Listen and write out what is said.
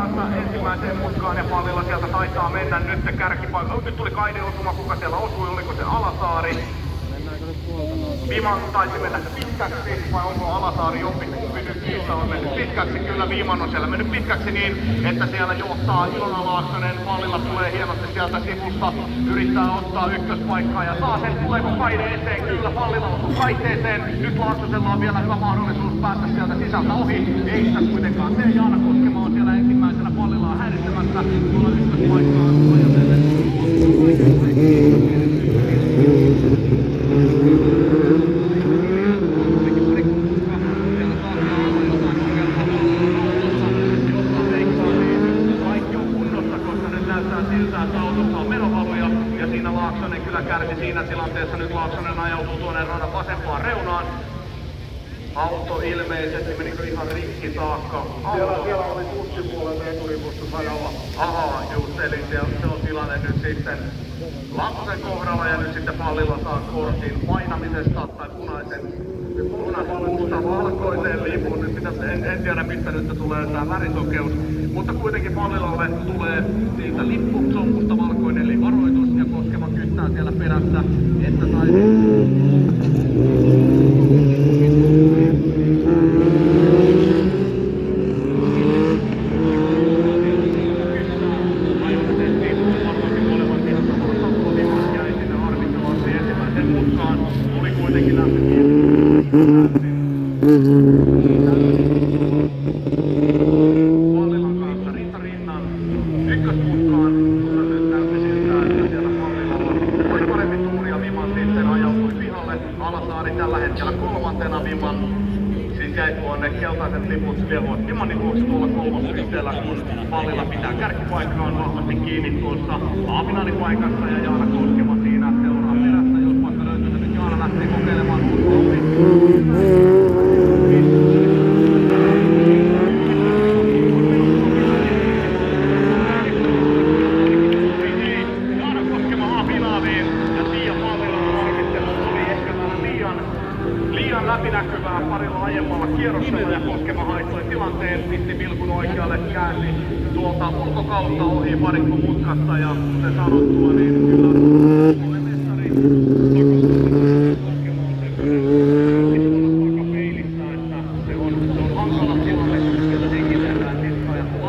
kanssa ensimmäiseen mutkaan ja Pallilla sieltä taitaa mennä nyt kärkipaikka. Nyt tuli kaideosuma, kuka siellä osui, oliko se Alasaari? Viiman taisi mennä pitkäksi, vai onko Alasaari jompikumpi nyt niistä on mennyt pitkäksi? Kyllä Viiman on siellä mennyt pitkäksi niin, että siellä johtaa Ilona Laaksonen. Pallilla tulee hienosti sieltä sivusta, yrittää ottaa ykköspaikkaa ja saa sen. Tuleeko kaide eteen? Kyllä Pallilla osuu kaiteeseen. Nyt Laaksosella on vielä hyvä mahdollisuus päästä sieltä sisältä ohi. Ei sitä kuitenkaan tee. Jaana Koskema on siellä ensimmäisenä Pallillaan häirittämässä. Tuolla ykköspaikkaa Laaksonen kyllä kärsi siinä tilanteessa. Nyt Laaksonen ajautuu tuonne radan vasempaan reunaan. Auto ilmeisesti menikö ihan rikki saakka. Siellä oli kussipuolella eturipustus ajalla. Ahaa, just, eli se on tilanne nyt sitten Laaksosen kohdalla ja nyt sitten Pallilla saa kortin painamisesta tai punaisen valkoiseen lipun. Nyt en tiedä mistä nyt tulee tää värisokeus, mutta kuitenkin Pallilalle tulee siitä lippu, se on musta valkoinen eli varoitus ja Koskema kyttää siellä perässä, että saisi Pallilan kanssa rinnan ykkösmutkaan, mutta nyt näytti siltä, että siellä Pallilalla oli parempi tuuri ja Viman sitten ajautui pihalle. Alasaari tällä hetkellä kolmantena Viman. Siis jäi tuonne keltaiset liput Vimanin vuoksi tuolla kolmospisteellä, kun Pallilla pitää kärkipaikkaan vahvasti kiinni tuossa Aaminanin paikassa ja Jaana Koskema siinä seuraa perässä. Jos paikka löytyy, nyt Jaana lähtee kokeilemaan uutta. Läpinäkyvää parilla aiemmalla kierroksella ja Koskema haittoi tilanteen, pisti vilkun oikealle, käänsi tuolta ulkokautta ohi varikkomutkasta ja kuten sanottua, niin kyllä